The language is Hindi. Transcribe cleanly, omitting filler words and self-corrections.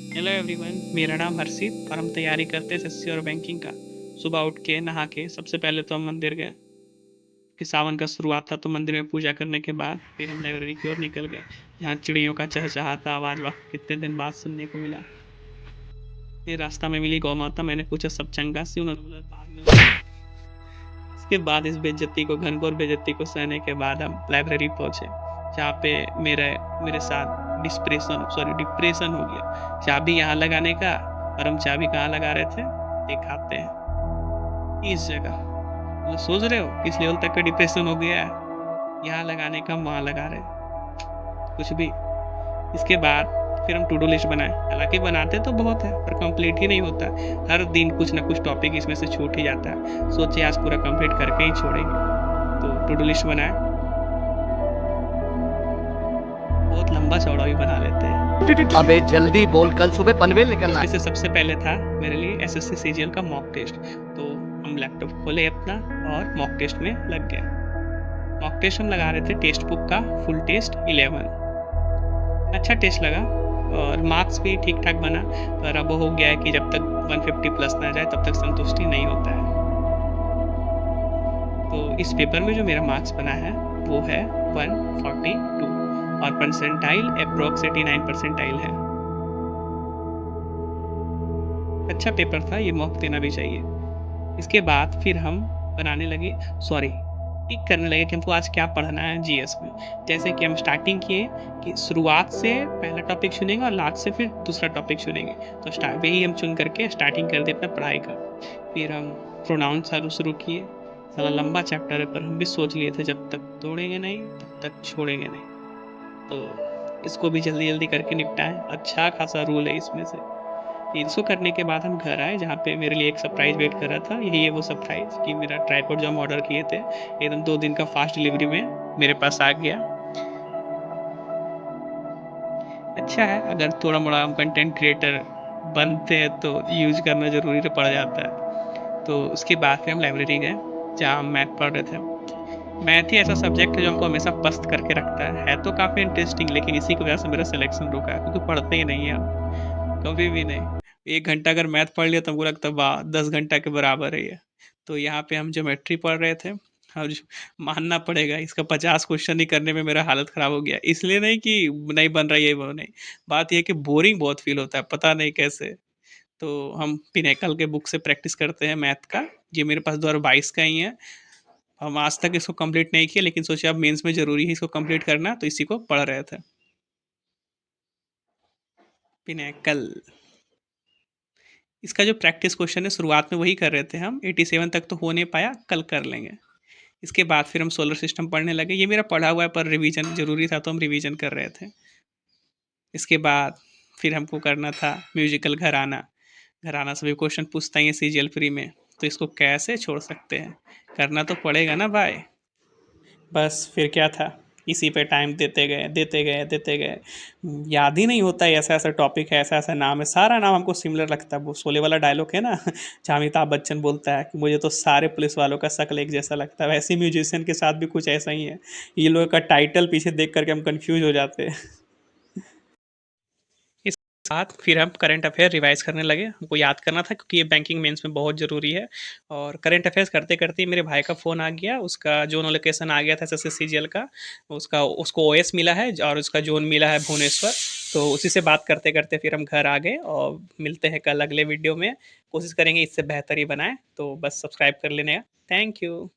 हेलो एवरीवन, मेरा नाम हर्षित और हम तैयारी करते हैं एसएससी और बैंकिंग का। सुबह उठ के नहा के सबसे पहले तो हम मंदिर गए कि सावन का शुरुआत था, तो मंदिर में पूजा करने के बाद फिर हम लाइब्रेरी की ओर निकल गए, जहाँ चिड़ियों का चहचहाता आवाज़ वाह कितने दिन बाद सुनने को मिला। फिर रास्ता में मिली गौ माता, मैंने पूछा सब चंगा सी, उन्होंने बोला बाद में बताऊंगा। इसके बाद इस बेइज्जती को घनघोर बेइज्जती को सहने के बाद हम लाइब्रेरी पहुंचे, जहाँ पे मेरे मेरे साथ डिप्रेशन हो गया। चाबी यहाँ लगाने का, और हम चाबी कहाँ लगा रहे थे दिखाते हैं, इस जगह। मतलब सोच रहे हो किस लेवल तक का डिप्रेशन हो गया है। यहाँ लगाने का हम वहाँ लगा रहे हैं, कुछ भी। इसके बाद फिर हम टू डू लिस्ट बनाए, हालांकि बनाते तो बहुत है पर कंप्लीट ही नहीं होता। हर दिन कुछ ना कुछ टॉपिक इसमें से छूट ही जाता है। सोचे आज पूरा कंप्लीट करके ही छोड़ेंगे, तो टू डू लिस्ट बनाए, बहुत लंबा चौड़ा भी बना लेते हैं। अबे जल्दी बोल, कल सुबह पनवेल निकलना इसमें है। से सबसे पहले था मेरे लिए एसएससी सीजीएल का मॉक टेस्ट। तो हम लैपटॉप खोले अपना और मॉक टेस्ट में लग गए। मॉक टेस्ट हम लगा रहे थे टेक्स्ट बुक का, फुल टेस्ट 11। अच्छा टेस्ट लगा और मार्क्स भी ठीक ठाक बना। पर अब हो गया है कि जब तक 150 प्लस ना जाए तब तक संतुष्टि नहीं होता है। तो इस पेपर में जो मेरा मार्क्स बना है वो है 142, और परसेंटाइल अप्रोक्स 89 परसेंटाइल है। अच्छा पेपर था, ये मौका देना भी चाहिए। इसके बाद फिर हम बनाने लगे, सॉरी, टिक करने लगे कि हमको आज क्या पढ़ना है जीएस में। जैसे कि हम स्टार्टिंग किए कि शुरुआत से पहला टॉपिक चुनेंगे और लास्ट से फिर दूसरा टॉपिक चुनेंगे। तो स्टार्ट वही हम चुन करके स्टार्टिंग कर दी अपना पढ़ाई का। फिर हम प्रोनाउन शुरू किए। साला लंबा चैप्टर है पर हम भी सोच लिए थे जब तक तोड़ेंगे नहीं तब तक छोड़ेंगे नहीं। तो इसको भी जल्दी जल्दी करके निपटाएं, अच्छा खासा रूल है इसमें से। फिर इसको करने के बाद हम घर आए, जहाँ पे मेरे लिए एक सरप्राइज़ वेट कर रहा था। यही है वो सरप्राइज़ कि मेरा ट्राइपॉड जो हम ऑर्डर किए थे एकदम 2 दिन का फास्ट डिलीवरी में मेरे पास आ गया। अच्छा है, अगर थोड़ा मोड़ा हम कंटेंट क्रिएटर बनते हैं तो यूज करना ज़रूरी तो पड़ जाता है। तो उसके बाद फिर हम लाइब्रेरी गए, जहाँ हम मैथ पढ़ रहे थे। मैथ ही ऐसा सब्जेक्ट है जो हमको हमेशा पस्त करके रखता है तो काफ़ी इंटरेस्टिंग, लेकिन इसी की वजह से मेरा सिलेक्शन रुका है, क्योंकि पढ़ते ही नहीं है हम, कभी भी नहीं। 1 घंटा अगर मैथ पढ़ लिया तो हमको लगता है वाह 10 घंटा के बराबर है ये। तो यहाँ पे हम ज्योमेट्री पढ़ रहे थे, और मानना पड़ेगा इसका 50 क्वेश्चन ही करने में मेरा हालत ख़राब हो गया। इसलिए नहीं कि नहीं बन रहा ये वो नहीं, बात ये है कि बोरिंग बहुत फील होता है, पता नहीं कैसे। तो हम पिनेकल के बुक से प्रैक्टिस करते हैं मैथ का। ये मेरे पास 2022 का ही है। हम आज तक इसको कंप्लीट नहीं किया, लेकिन सोचे अब मेंस में ज़रूरी है इसको कंप्लीट करना, तो इसी को पढ़ रहे थे। पिनेकल, इसका जो प्रैक्टिस क्वेश्चन है शुरुआत में वही कर रहे थे हम, 87 तक तो हो नहीं पाया, कल कर लेंगे। इसके बाद फिर हम सोलर सिस्टम पढ़ने लगे, ये मेरा पढ़ा हुआ है पर रिवीजन ज़रूरी था तो हम रिवीजन कर रहे थे। इसके बाद फिर हमको करना था म्यूजिकल घराना। घराना से भी क्वेश्चन पूछता ही है सीजीएल प्री में, तो इसको कैसे छोड़ सकते हैं, करना तो पड़ेगा ना भाई। बस फिर क्या था, इसी पे टाइम देते गए देते गए देते गए। याद ही नहीं होता है, ऐसा ऐसा टॉपिक है, ऐसा ऐसा नाम है, सारा नाम हमको सिमिलर लगता है। वो शोले वाला डायलॉग है ना जहाँ अमिताभ बच्चन बोलता है कि मुझे तो सारे पुलिस वालों का शक्ल एक जैसा लगता है, वैसे म्यूजिशियन के साथ भी कुछ ऐसा ही है। ये लोगों का टाइटल पीछे देख करके हम कंफ्यूज हो जाते हैं। इस साथ फिर हम करंट अफेयर रिवाइज करने लगे, हमको याद करना था क्योंकि ये बैंकिंग मेंस में बहुत ज़रूरी है। और करंट अफेयर्स करते करते ही मेरे भाई का फ़ोन आ गया, उसका जोन लोकेशन आ गया था एसएससी सीजीएल का। उसका उसको ओएस मिला है और उसका जोन मिला है भुवनेश्वर। तो उसी से बात करते करते फिर हम घर आ गए, और मिलते हैं कल अगले वीडियो में। कोशिश करेंगे इससे बेहतर ही बनाएं, तो बस सब्सक्राइब कर लेने का। Thank you.